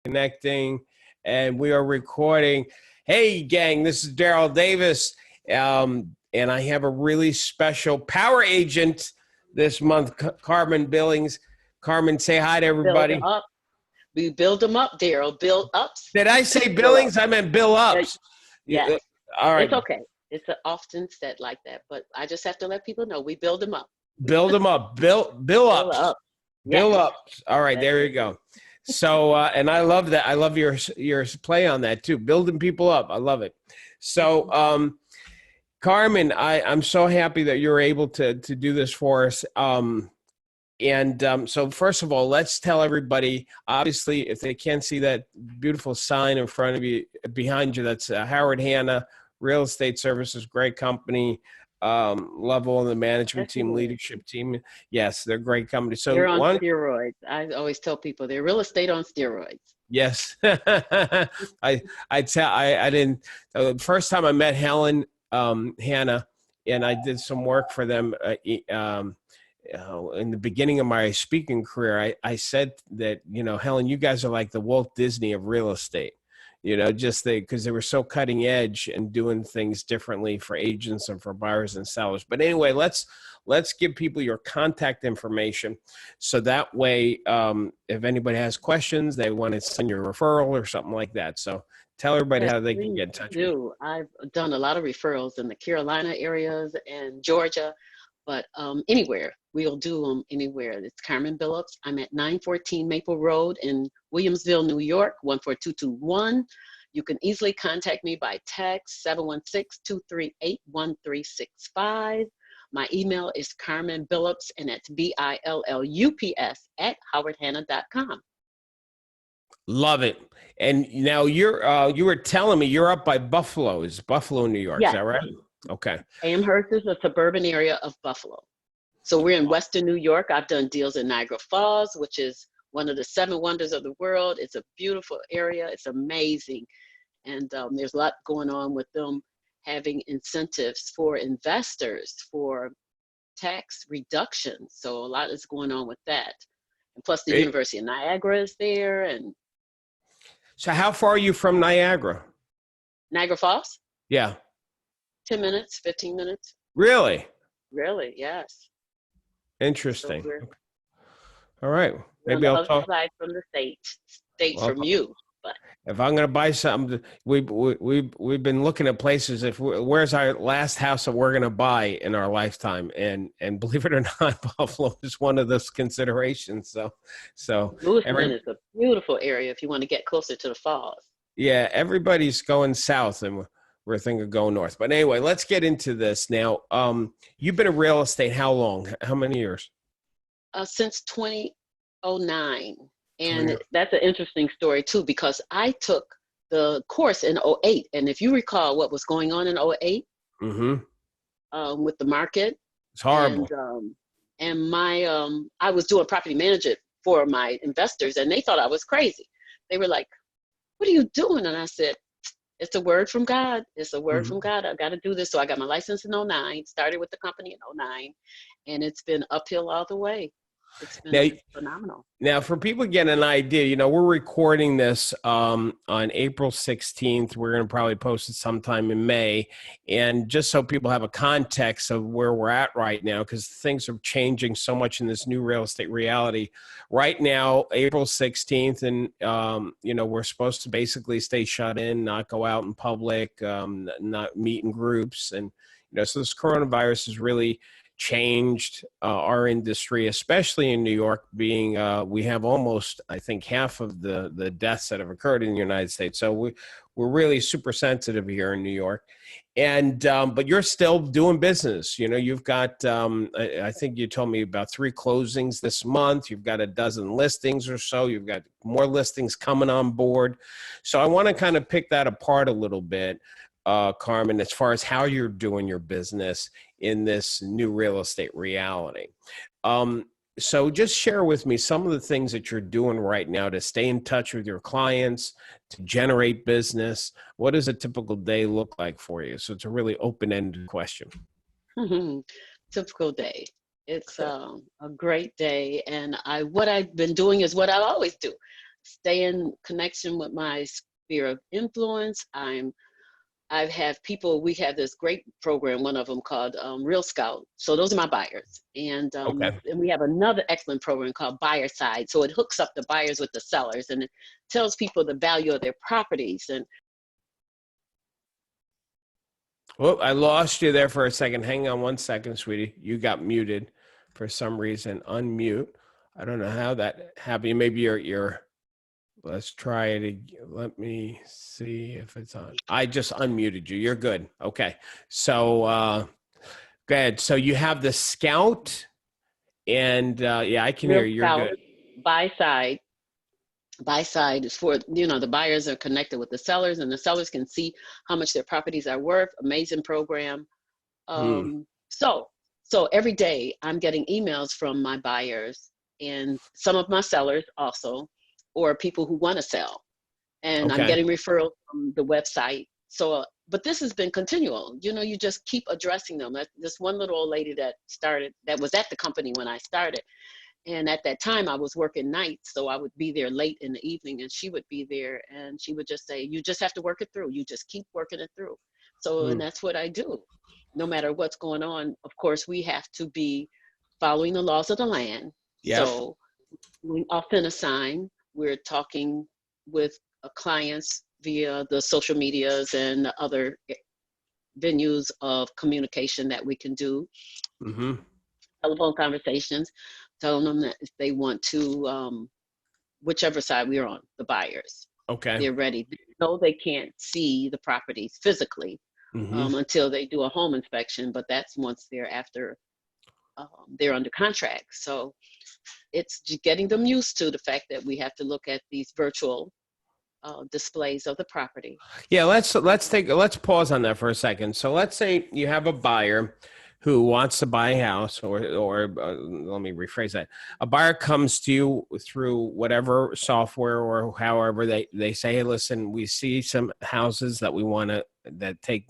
connecting, and we are recording. Hey, gang, this is Darryl Davis, and I have a really special power agent this month, Carmen Billings. Carmen, say hi to Build everybody. up. We build them up, Darryl. Build ups. Did I say Build up. Billings? I meant Bill Ups. Yes. All right. It's okay. It's often said like that, but I just have to let people know we build them up. Build them up. Bill Build Ups. up. Bill Yes. Ups. All right, there you go. So, and I love that. I love your play on that too. Building people up. I love it. So, Carmen, I'm so happy that you're able to do this for us. So first of all, let's tell everybody, obviously, if they can't see that beautiful sign in front of you, behind you, that's Howard Hanna Real Estate Services, great company, level in the management team, leadership team. Yes, they're a great company. So they're on steroids. I always tell people they're real estate on steroids. Yes. I didn't, the first time I met Helen Hanna, and I did some work for them in the beginning of my speaking career, I said that, Helen, you guys are like the Walt Disney of real estate, just because they were so cutting edge and doing things differently for agents and for buyers and sellers. But anyway, let's give people your contact information. So that way, if anybody has questions, they want to send you a referral or something like that. So tell everybody how they can get in touch with you. I've done a lot of referrals in the Carolina areas and Georgia, but anywhere. We'll do them anywhere. It's Carmen Billups. I'm at 914 Maple Road in Williamsville, New York, 14221. You can easily contact me by text, 716-238-1365. My email is Carmen Billups, and that's BILLUPS @howardhanna.com. Love it. And now you were telling me you're up by Buffalo. Is Buffalo, New York? Yes. Is that right? Okay. Amherst is a suburban area of Buffalo. So we're in Western New York. I've done deals in Niagara Falls, which is one of the 7 wonders of the world. It's a beautiful area. It's amazing. And there's a lot going on with them having incentives for investors for tax reductions. So a lot is going on with that. And plus the University of Niagara is there. And so how far are you from Niagara? Niagara Falls? Yeah. 10 minutes, 15 minutes. Really? Really, yes. Interesting. So all right. Maybe I'll talk from the state from you. But if I'm going to buy something, we've been looking at places. Where's our last house that we're going to buy in our lifetime? And believe it or not, Buffalo is one of those considerations. So Lewiston is a beautiful area if you want to get closer to the falls. Yeah, everybody's going south, and we're thinking of going north. But anyway, let's get into this now. You've been in real estate how long? How many years? Since 2009. And that's an interesting story too, because I took the course in 2008. And if you recall what was going on in 2008 with the market. It's horrible. And I was doing property management for my investors, and they thought I was crazy. They were like, "What are you doing?" And I said, "It's a word from God. It's a word from God. I got to do this." So I got my license in 2009, started with the company in 2009, and it's been uphill all the way. It's been phenomenal. Now, for people to get an idea, we're recording this on April 16th. We're going to probably post it sometime in May. And just so people have a context of where we're at right now, because things are changing so much in this new real estate reality. Right now, April 16th, and, we're supposed to basically stay shut in, not go out in public, not meet in groups. And, so this coronavirus is really changed our industry, especially in New York, being we have almost, I think, half of the deaths that have occurred in the United States. So we're really super sensitive here in New York. And but you're still doing business. You've got I think you told me about 3 closings this month. You've got a dozen listings or so. You've got more listings coming on board. So I want to kind of pick that apart a little bit, Carmen, as far as how you're doing your business in this new real estate reality. So just share with me some of the things that you're doing right now to stay in touch with your clients, to generate business. What does a typical day look like for you? So it's a really open-ended question. Typical day. It's a great day. And what I've been doing is what I always do. stay in connection with my sphere of influence. I have people, we have this great program, one of them called RealScout. So those are my buyers. And Okay. we have another excellent program called Buyer Side. So it hooks up the buyers with the sellers, and it tells people the value of their properties. And Well, I lost you there for a second. Hang on one second, sweetie. You got muted for some reason. Unmute. I don't know how that happened. Maybe you're let's try it again. Let me see if it's on. I just unmuted you. You're good. Okay. So go ahead. So you have the Scout and yeah, I can hear you. You're RealScout, good. Buy side is for, the buyers are connected with the sellers, and the sellers can see how much their properties are worth. Amazing program. So every day I'm getting emails from my buyers and some of my sellers also, or people who want to sell. And I'm Okay. getting referrals from the website. So, but this has been continual. You just keep addressing them. This one little old lady that was at the company when I started. And at that time I was working nights, so I would be there late in the evening, and she would be there, and she would just say, you just have to work it through. You just keep working it through. So, and that's what I do. No matter what's going on, of course, we have to be following the laws of the land. Yep. So we often assign, we're talking with clients via the social medias and the other venues of communication that we can do. Telephone conversations, telling them that if they want to, whichever side we're on, the buyers, they're ready. No, they can't see the properties physically until they do a home inspection, but that's once they're under contract. So it's getting them used to the fact that we have to look at these virtual displays of the property. Yeah, let's pause on that for a second. So let's say you have a buyer who wants to buy a house, or let me rephrase that. A buyer comes to you through whatever software or however they say, hey, listen, we see some houses that we want to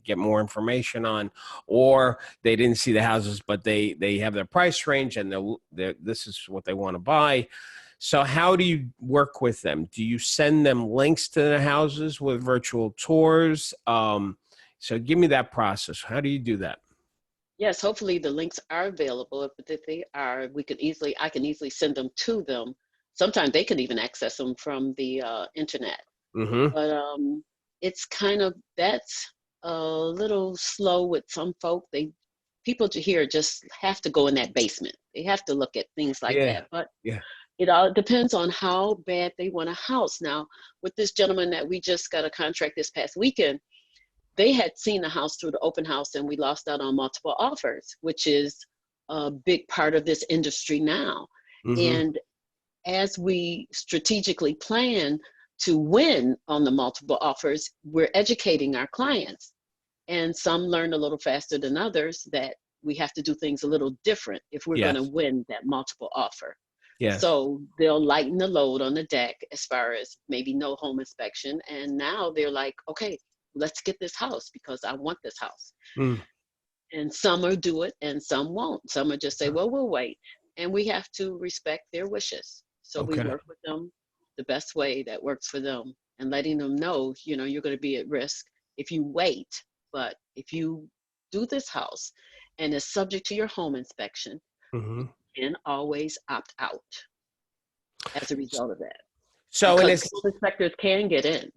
get more information on, or they didn't see the houses, but they have their price range and this is what they want to buy. So how do you work with them? Do you send them links to the houses with virtual tours? So give me that process. How do you do that? Yes, hopefully the links are available. If they are, I can easily send them to them. Sometimes they can even access them from the internet. But it's that's a little slow with some folk. People here just have to go in that basement. They have to look at things like that. But it all depends on how bad they want a house. Now, with this gentleman that we just got a contract this past weekend, they had seen the house through the open house, and we lost out on multiple offers, which is a big part of this industry now. And as we strategically plan to win on the multiple offers, we're educating our clients. And some learn a little faster than others that we have to do things a little different if we're going to win that multiple offer. So they'll lighten the load on the deck as far as maybe no home inspection. And now they're like, okay, let's get this house because I want this house. And some will do it and some won't. Some will just say, well, we'll wait. And we have to respect their wishes. So we work with them the best way that works for them, and letting them know, you're going to be at risk if you wait. But if you do this house and it's subject to your home inspection, you can always opt out as a result of that. So because home inspectors can get in.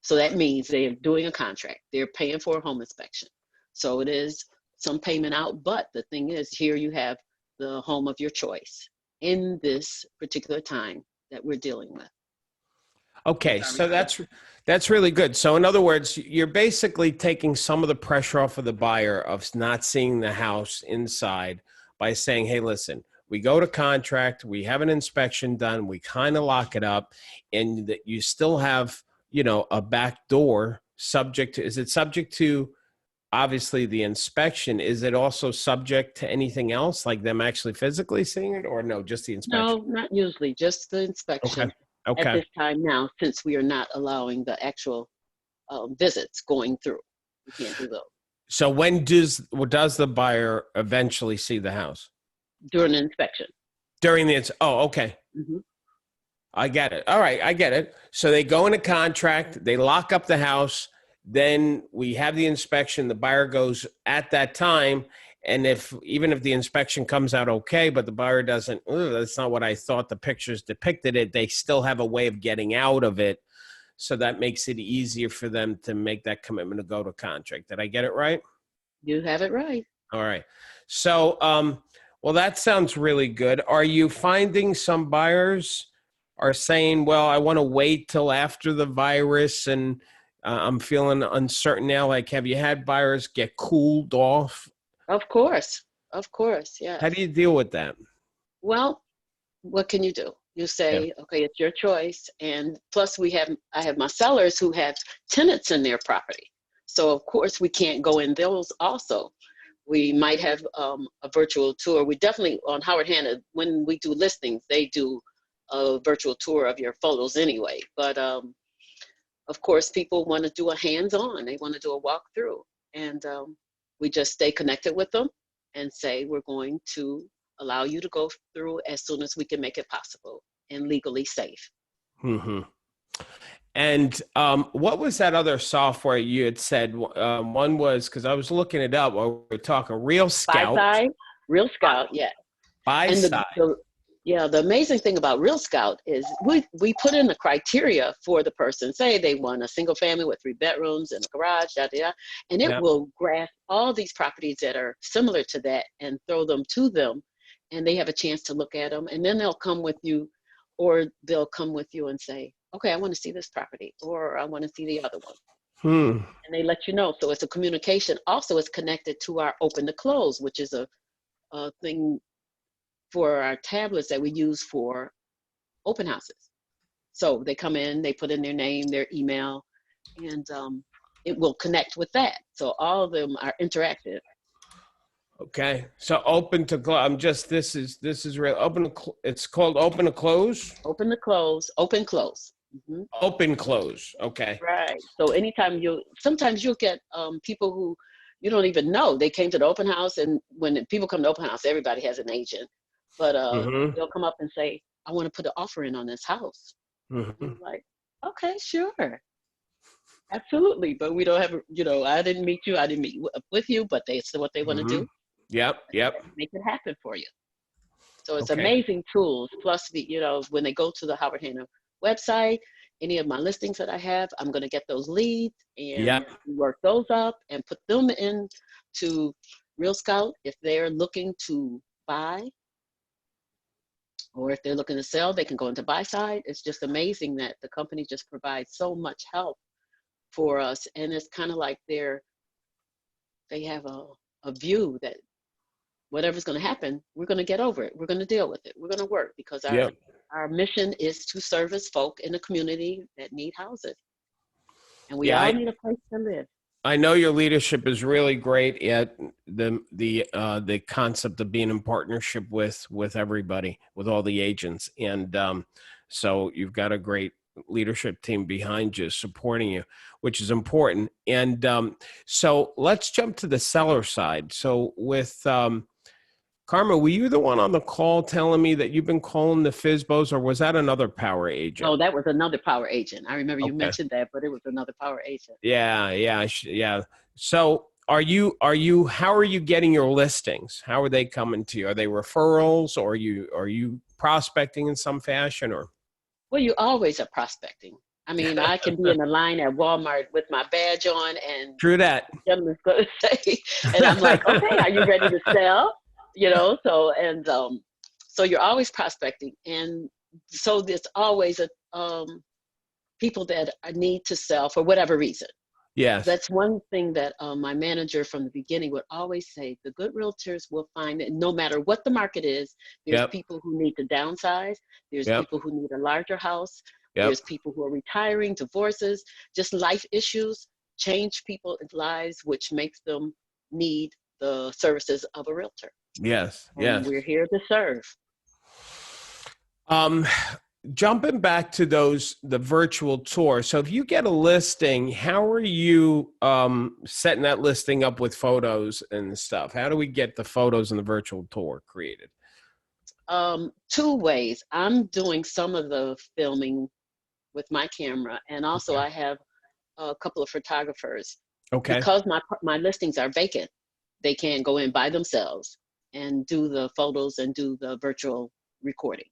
So that means they're doing a contract. They're paying for a home inspection. So it is some payment out. But the thing is, here you have the home of your choice in this particular time that we're dealing with. Okay, so that's really good. So in other words, you're basically taking some of the pressure off of the buyer of not seeing the house inside by saying, hey, listen, we go to contract, we have an inspection done, we kind of lock it up, and that you still have, a back door is it subject to obviously the inspection? Is it also subject to anything else, like them actually physically seeing it, or no, just the inspection? No, not usually, just the inspection. Okay. At this time now, since we are not allowing the actual visits going through. We can't do those. So when does the buyer eventually see the house? During the inspection. During the okay. I get it. All right, I get it. So they go into contract, they lock up the house, then we have the inspection, the buyer goes at that time, and if even if the inspection comes out okay, but the buyer doesn't, that's not what I thought the pictures depicted it, they still have a way of getting out of it. So that makes it easier for them to make that commitment to go to contract. Did I get it right? You have it right. All right. So, well, that sounds really good. Are you finding some buyers are saying, well, I want to wait till after the virus and I'm feeling uncertain now? Like, have you had buyers get cooled off? Of course. Of course. How Yes. do you deal with that? Well, what can you do? You Yeah. say, okay, it's your choice. And plus I have my sellers who have tenants in their property. So of course we can't go in those also. We might have a virtual tour. We definitely, on Howard Hanna, when we do listings, they do a virtual tour of your photos anyway. But of course, people want to do a hands-on. They want to do a walkthrough. And we just stay connected with them and say, we're going to allow you to go through as soon as we can make it possible and legally safe. Mm-hmm. And what was that other software you had said? One was, because I was looking it up while we were talking, Buy RealScout. side, RealScout, yeah. Buy And side. the amazing thing about RealScout is we put in the criteria for the person. Say they want a single family with 3 bedrooms and a garage, and it Yeah. will grasp all these properties that are similar to that and throw them to them, and they have a chance to look at them, and then they'll come with you, or they'll come with you and say, okay, I want to see this property, or I want to see the other one. Hmm. And they let you know. So it's a communication. Also, it's connected to our open to close, which is a thing for our tablets that we use for open houses. So they come in, they put in their name, their email, and it will connect with that. So all of them are interactive. Okay, so open to close. This is real. It's called open to close. Open to close, open close. Mm-hmm. Open close. Okay. Right. So sometimes you'll get people who you don't even know. They came to the open house, and when people come to open house, everybody has an agent. But Mm-hmm. they'll come up and say, I want to put an offer in on this house. Mm-hmm. And I'm like, okay, sure. Absolutely. But we don't have, I didn't meet you. I didn't meet with you, but it's what they want to Mm-hmm. do. Yep. Yep. Make it happen for you. So it's Okay. amazing tools. Plus, when they go to the Howard Hanna website, any of my listings that I have, I'm going to get those leads and Yep. work those up and put them into RealScout if they're looking to buy, or if they're looking to sell, they can go into buy side. It's just amazing that the company just provides so much help for us, and it's kind of like they have a view that whatever's going to happen, we're going to get over it. We're going to deal with it. We're going to work because Yep. our mission is to service folk in the community that need houses. And we Yeah. all need a place to live. I know your leadership is really great at the concept of being in partnership with everybody, with all the agents, and so you've got a great leadership team behind you, supporting you, which is important. And so let's jump to the seller side. So with Carmen, were you the one on the call telling me that you've been calling the FSBOs, or was that another power agent? Oh, that was another power agent. I remember you Okay. mentioned that, but it was another power agent. Yeah. So how are you getting your listings? How are they coming to you? Are they referrals, or are you prospecting in some fashion, or? Well, you always are prospecting. I mean, I can be in the line at Walmart with my badge on, and True that. the gentleman's going to say, and I'm like, okay, are you ready to sell? So you're always prospecting, and so there's always people that need to sell for whatever reason. Yes. That's one thing that my manager from the beginning would always say: the good realtors will find that no matter what the market is, there's Yep. people who need to downsize, there's Yep. people who need a larger house, Yep. there's people who are retiring, divorces, just life issues change people's lives, which makes them need the services of a realtor. Yes. And Yes. we're here to serve. Jumping back to the virtual tour. So if you get a listing, how are you setting that listing up with photos and stuff? How do we get the photos and the virtual tour created? Two ways. I'm doing some of the filming with my camera, and also Okay. I have a couple of photographers Okay. because my listings are vacant. They can go in by themselves and do the photos and do the virtual recording.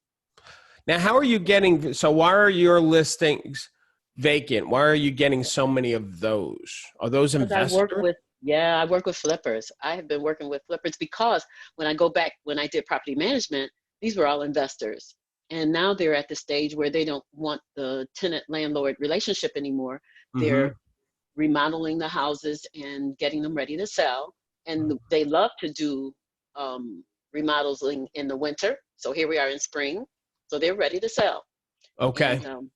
Now, how are you getting, so why are your listings vacant? Why are you getting so many of those? Are those Because I work investors? with, yeah, I work with flippers. I have been working with flippers because when I go back, when I did property management, these were all investors. And now they're at the stage where they don't want the tenant landlord relationship anymore. Mm-hmm. They're remodeling the houses and getting them ready to sell. And they love to do remodeling in the winter. So here we are in spring. So they're ready to sell. Okay. And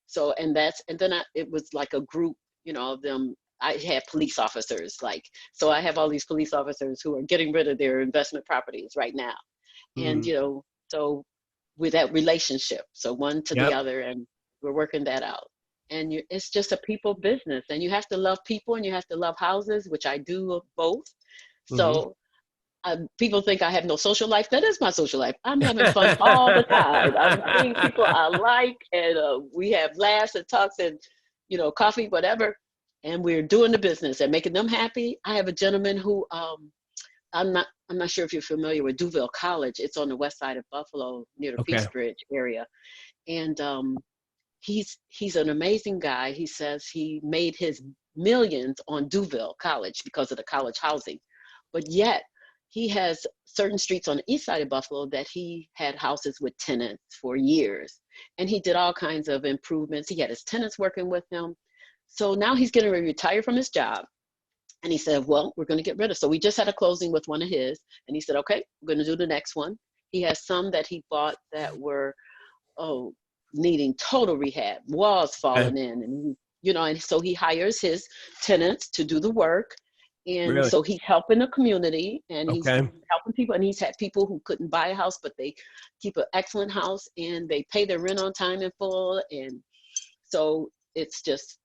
so, and then it was like a group, of them. I had police officers, like, so I have all these police officers who are getting rid of their investment properties right now. And, Mm. so with that relationship, so one to the Yep. other, and we're working that out. And it's just a people business, and you have to love people and you have to love houses, which I do of both. Mm-hmm. So people think I have no social life. That is my social life. I'm having fun all the time. I'm seeing people I like, and we have laughs and talks and, coffee, whatever. And we're doing the business and making them happy. I have a gentleman who I'm not sure if you're familiar with Duville College. It's on the west side of Buffalo near the Okay. Peace Bridge area. And he's an amazing guy. He says he made his millions on Duville College because of the college housing. But yet he has certain streets on the east side of Buffalo that he had houses with tenants for years. And he did all kinds of improvements. He had his tenants working with him. So now he's getting ready to retire from his job. And he said, well, we're going to get rid of. So we just had a closing with one of his. And he said, okay, we're going to do the next one. He has some that he bought that were, oh, needing total rehab, walls Okay. falling in. And, and so he hires his tenants to do the work. And Really? so he's helping the community and he's Okay. helping people. And he's had people who couldn't buy a house, but they keep an excellent house and they pay their rent on time in full. And so it's just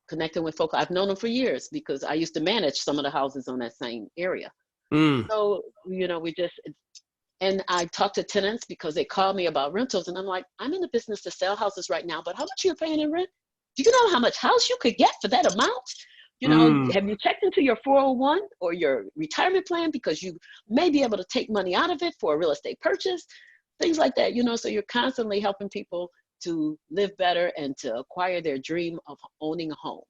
connecting with folk. I've known them for years because I used to manage some of the houses on that same area. Mm. So, we just, and I talk to tenants because they call me about rentals. And I'm like, I'm in the business to sell houses right now, but how much are you paying in rent? Do you know how much house you could get for that amount? Mm. Have you checked into your 401 or your retirement plan? Because you may be able to take money out of it for a real estate purchase, things like that, so you're constantly helping people to live better and to acquire their dream of owning a home.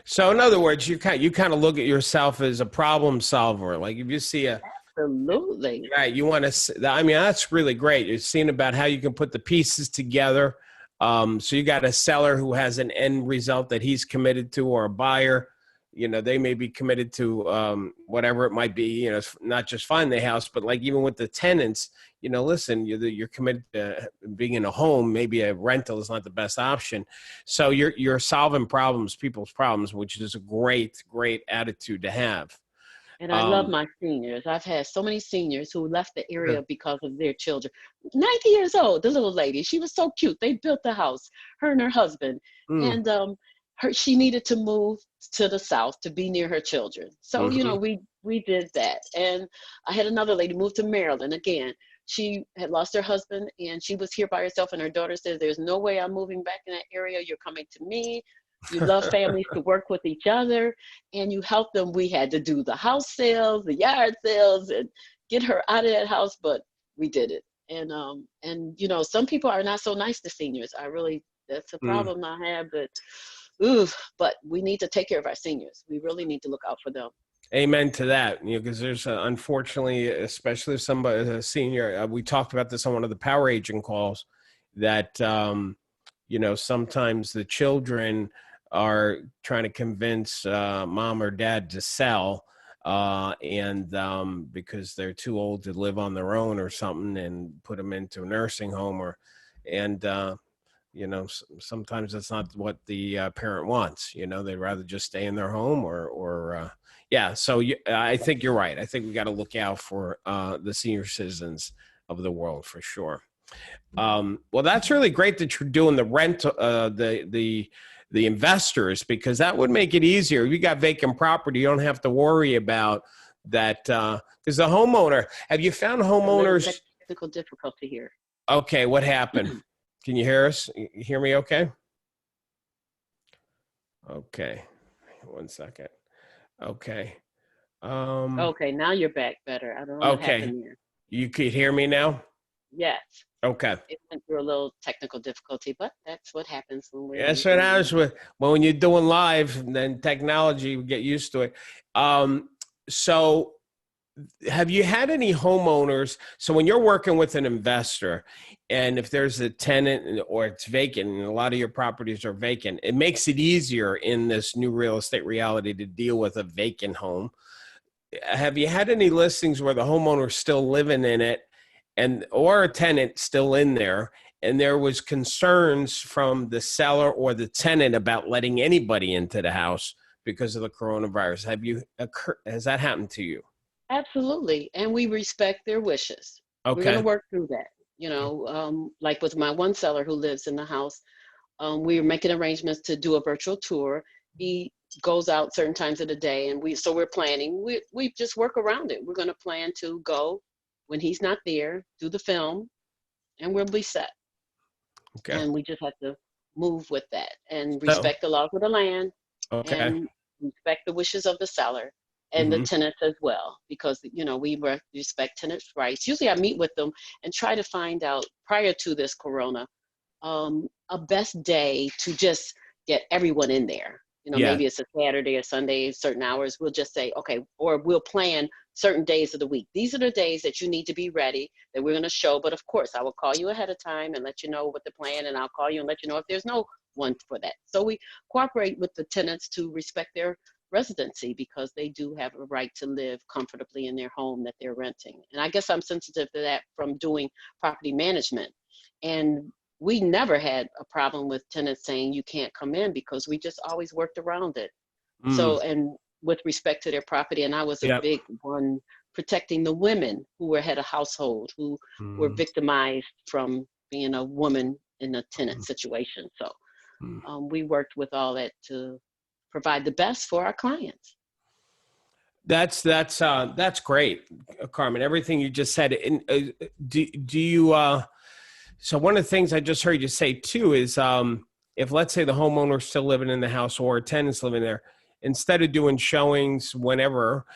So in other words, you kind of look at yourself as a problem solver. Like if you see Absolutely. right, you want to, I mean, that's really great. You're seeing about how you can put the pieces together. So you got a seller who has an end result that he's committed to, or a buyer, they may be committed to whatever it might be, not just find the house, but like even with the tenants, listen, you're committed to being in a home. Maybe a rental is not the best option. So you're solving problems, people's problems, which is a great, great attitude to have. And I love Um, my seniors. I've had so many seniors who left the area because of their children. 90 years old, the little lady, she was so cute. They built the house, her and her husband. mm, And she needed to move to the south to be near her children. So, mhm. we did that. And I had another lady move to Maryland again. She had lost her husband and she was here by herself. And her daughter says, there's no way I'm moving back in that area. You're coming to me. You love families to work with each other and you help them. We had to do the house sales, the yard sales, and get her out of that house, but we did it. And some people are not so nice to seniors. That's a Mm. problem I have, but we need to take care of our seniors. We really need to look out for them. Amen to that. Because there's unfortunately, especially if somebody, a senior, we talked about this on one of the power agent calls, that sometimes the children are trying to convince mom or dad to sell, and because they're too old to live on their own or something, and put them into a nursing home, and sometimes that's not what the parent wants. They'd rather just stay in their home, or yeah. So I think you're right. I think we got to look out for the senior citizens of the world for sure. Well, that's really great that you're doing the rent, the investors, because that would make it easier. If you got vacant property, you don't have to worry about that. Because the homeowner, have you found The living homeowners? technical difficulty here. Okay, what happened? Can you hear us? You hear me okay? Okay, 1 second. Okay. Okay, now you're back better. I don't know what Okay. happened there. You could hear me now? Yes, Okay. it went through a little technical difficulty, but that's what happens when we're That's what using. happens with when you're doing live, then technology, we get used to it. So have you had any homeowners? So when you're working with an investor, and if there's a tenant or it's vacant, and a lot of your properties are vacant, it makes it easier in this new real estate reality to deal with a vacant home. Have you had any listings where the homeowner's still living in it, and or a tenant still in there, and there was concerns from the seller or the tenant about letting anybody into the house because of the coronavirus? Has that happened to you? Absolutely, and we respect their wishes. We're going to Okay. work through that. Like with my one seller who lives in the house, we are making arrangements to do a virtual tour. He goes out certain times of the day, and we're planning. We just work around it. We're going to plan to go when he's not there, do the film, and we'll be set. Okay. And we just have to move with that and So, respect the laws of the land okay. and respect the wishes of the seller and the Hmm. tenants as well, because we respect tenants' rights. Usually I meet with them and try to find out prior to this corona a best day to just get everyone in there. Yeah. Maybe it's a Saturday or Sunday, certain hours. We'll just say, okay, or we'll plan certain days of the week. These are the days that you need to be ready, that we're going to show. But of course, I will call you ahead of time and let you know what the plan, and I'll call you and let you know if there's no one for that. So we cooperate with the tenants to respect their residency, because they do have a right to live comfortably in their home that they're renting. And I guess I'm sensitive to that from doing property management. And we never had a problem with tenants saying you can't come in, because we just always worked around it. Mm. So, and with respect to their property, and I was a Yep. big one protecting the women who were head of household, who were Mm. victimized from being a woman in a tenant Mm. situation. So Mm. we worked with all that to provide the best for our clients. That's great, Carmen. Everything you just said. And do you? So one of the things I just heard you say too is, if let's say the homeowner's still living in the house or a tenant's living there, instead of doing showings whenever,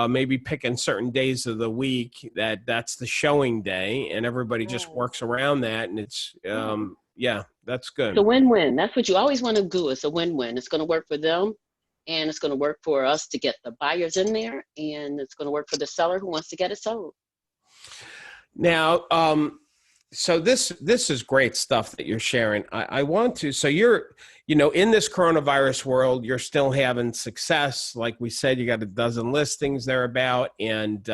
maybe picking certain days of the week that's the showing day, and everybody just Right. works around that, and it's Right. yeah, that's It's a good. win-win. That's what you always want to do. It's a win-win. It's going to work for them, and it's going to work for us to get the buyers in there, and it's going to work for the seller who wants to get it sold. Now, so this is great stuff that you're sharing. I want to. So you're, in this coronavirus world, you're still having success. Like we said, you got a dozen listings thereabout, and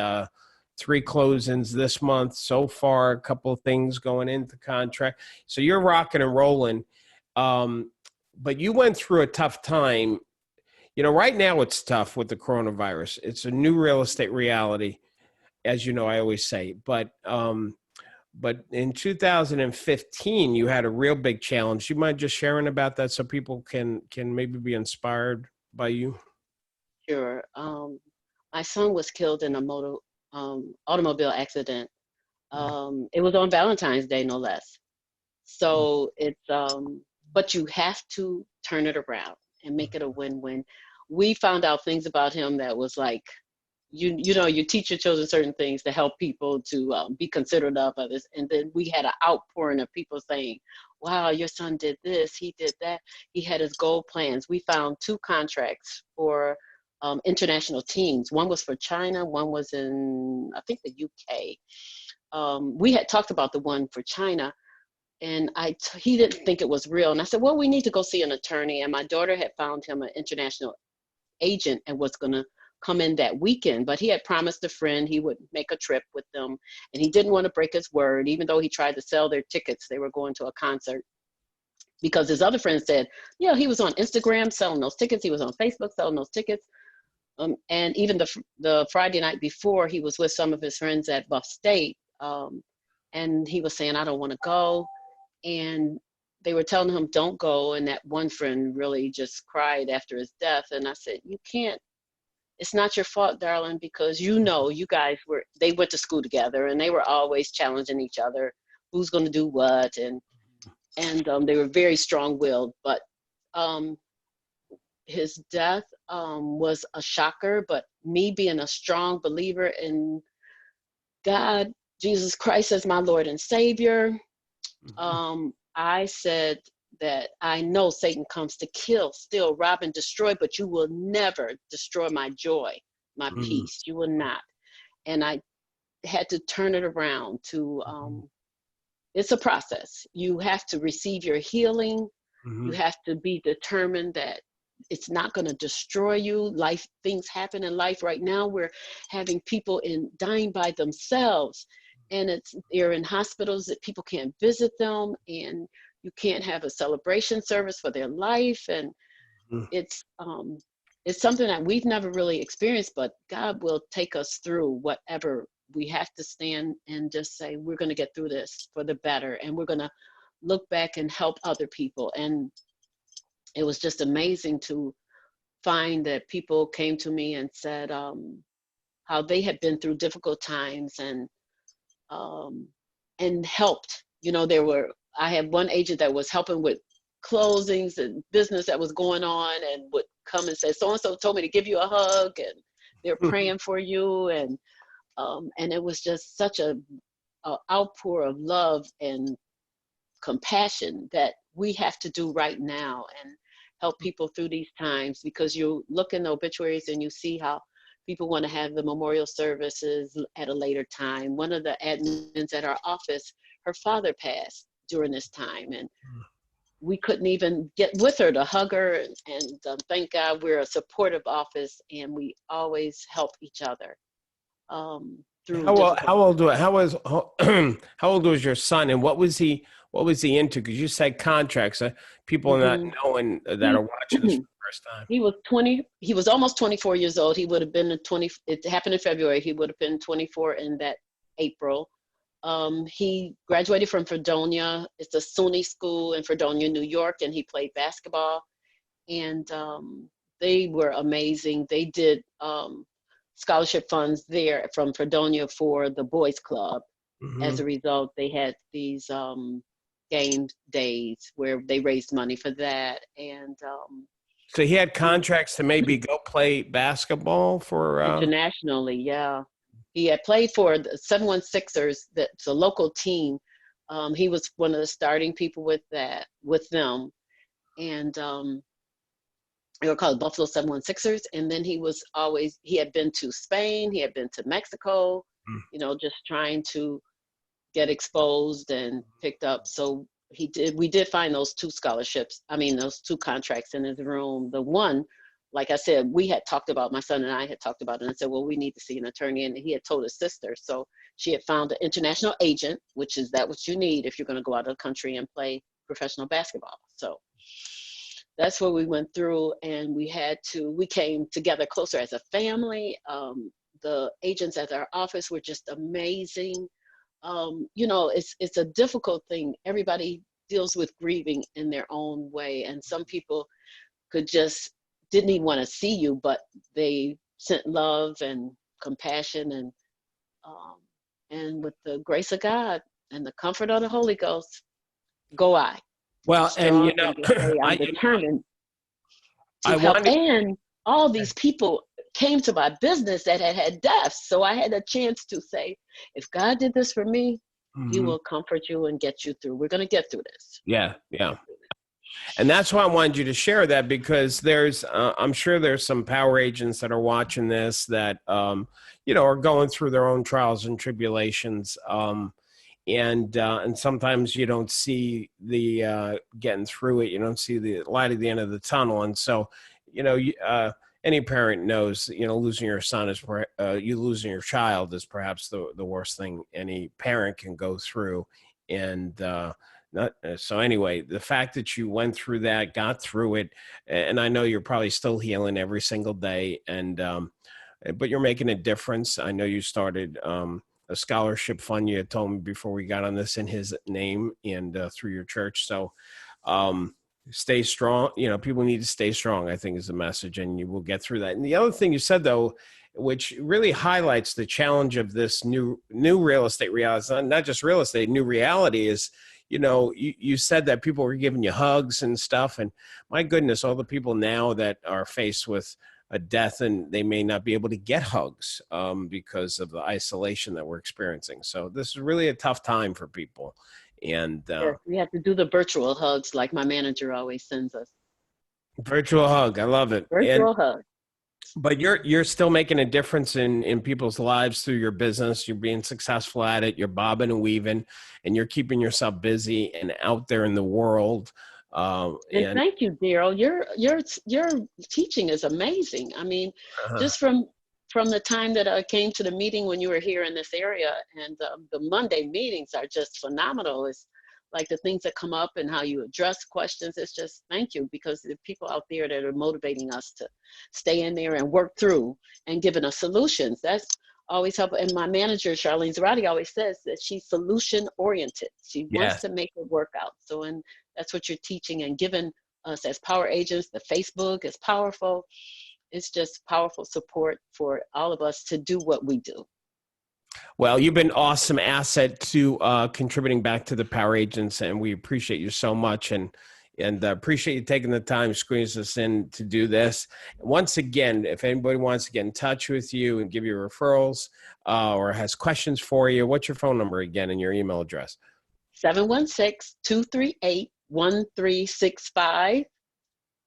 3 closings this month so far. A couple of things going into contract. So you're rocking and rolling. But you went through a tough time. Right now it's tough with the coronavirus. It's a new real estate reality, as you know. I always say, but in 2015, you had a real big challenge. You mind just sharing about that so people can maybe be inspired by you? Sure. My son was killed in a automobile accident. It was on Valentine's Day, no less. So but you have to turn it around and make it a win-win. We found out things about him that was like, you teach your children certain things to help people to be considerate of others. And then we had an outpouring of people saying, wow, your son did this, he did that. He had his goal plans. We found 2 contracts for international teams. One was for China, one was in, I think, the UK. We had talked about the one for China, and he didn't think it was real. And I said, well, we need to go see an attorney. And my daughter had found him an international agent and was going to come in that weekend, but he had promised a friend he would make a trip with them, and he didn't want to break his word, even though he tried to sell their tickets. They were going to a concert, because his other friend said, he was on Instagram selling those tickets, he was on Facebook selling those tickets. And even the Friday night before, he was with some of his friends at Buff State, and he was saying, I don't want to go. And they were telling him, don't go. And that one friend really just cried after his death. And I said, you can't it's not your fault, darling, because you guys they went to school together and they were always challenging each other, who's going to do what, and they were very strong-willed. But his death was a shocker. But me being a strong believer in God, Jesus Christ as my Lord and Savior, I said that I know Satan comes to kill, steal, rob, and destroy, but you will never destroy my joy, my peace. You will not. And I had to turn it around to, it's a process. You have to receive your healing. You have to be determined that it's not going to destroy you. Things happen in life right now. We're having people dying by themselves, and they're in hospitals that people can't visit them, and you can't have a celebration service for their life. And it's something that we've never really experienced, but God will take us through whatever. We have to stand and just say, we're going to get through this for the better, and we're going to look back and help other people. And it was just amazing to find that people came to me and said how they had been through difficult times and helped. I had one agent that was helping with closings and business that was going on, and would come and say, so-and-so told me to give you a hug, and they're praying for you. And it was just such a outpour of love and compassion that we have to do right now and help people through these times, because you look in the obituaries and you see how people want to have the memorial services at a later time. One of the admins at our office, her father passed during this time, and we couldn't even get with her to hug her. And thank God we're a supportive office, and we always help each other through. How old was your son, and what was he into? Because you said contracts. People not knowing that are watching this for the first time. He was 20. He was almost 24 years old. He would have been 20. It happened in February. He would have been 24 in that April. He graduated from Fredonia. It's a SUNY school in Fredonia, New York, and he played basketball. And they were amazing. They did scholarship funds there from Fredonia for the boys club. As a result, they had these game days where they raised money for that. And so he had contracts to maybe go play basketball for internationally. Yeah, he had played for the 716ers. That's a local team. He was one of the starting people with them, and they were called Buffalo 716ers. And then he had been to Spain, he had been to Mexico, just trying to get exposed and picked up. So we did find those two contracts in his room. The one, like I said, my son and I had talked about it, and I said, well, we need to see an attorney. And he had told his sister. So she had found an international agent, which is what you need if you're going to go out of the country and play professional basketball. So that's what we went through, and we came together closer as a family. The agents at our office were just amazing. It's a difficult thing. Everybody deals with grieving in their own way, and some people didn't even want to see you, but they sent love and compassion, and with the grace of God and the comfort of the Holy Ghost, go I. Well, and I'm determined to help. And all these people came to my business that had deaths, so I had a chance to say, if God did this for me, He will comfort you and get you through. We're going to get through this. Yeah. And that's why I wanted you to share that, because I'm sure there's some power agents that are watching this that, are going through their own trials and tribulations. And sometimes you don't see the getting through it. You don't see the light at the end of the tunnel. And so, any parent knows, losing your son losing your child is perhaps the worst thing any parent can go through. And so anyway, the fact that you went through that, got through it, and I know you're probably still healing every single day, but you're making a difference. I know you started a scholarship fund, you had told me before we got on this, in his name and through your church. So Stay strong. You know, people need to stay strong, I think is the message, and you will get through that. And the other thing you said though, which really highlights the challenge of this new real estate reality, it's not just real estate, new reality is, you know, you said that people were giving you hugs and stuff. And my goodness, all the people now that are faced with a death and they may not be able to get hugs because of the isolation that we're experiencing. So this is really a tough time for people. And Yes, we have to do the virtual hugs like my manager always sends us. virtual hug, I love it. And Virtual hug. but you're still making a difference in people's lives through your business. You're being successful at it. You're bobbing and weaving, and you're keeping yourself busy and out there in the world. And thank you, Darryl. Your teaching is amazing. I mean, uh, just from the time that I came to the meeting when you were here in this area, and the Monday meetings are just phenomenal. It's like the things that come up and how you address questions. It's just thank you, because the people out there that are motivating us to stay in there and work through and giving us solutions. That's always helpful. And my manager, Charlene Zarate, always says that she's solution oriented. She wants yes. to make it work out. So, and that's what you're teaching and giving us as power agents. The Facebook is powerful. It's just powerful support for all of us to do what we do. Well, you've been an awesome asset to contributing back to the Power Agents, and we appreciate you so much, and appreciate you taking the time to squeeze us in to do this. Once again, if anybody wants to get in touch with you and give you referrals or has questions for you, what's your phone number again and your email address? 716-238-1365.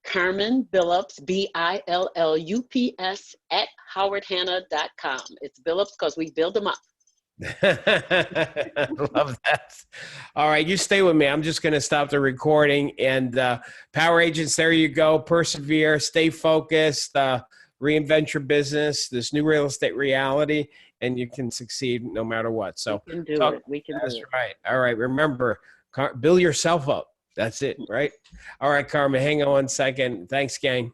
Carmen Billups, Billups @howardhanna.com. It's Billups because we build them up. Love that. All right, you stay with me. I'm just going to stop the recording. And Power Agents, there you go. Persevere, stay focused, reinvent your business, this new real estate reality, and you can succeed no matter what. So we can do it. We can do it. That's right. All right, remember, build yourself up. That's it, right? All right, Carmen, hang on 1 second. Thanks, gang.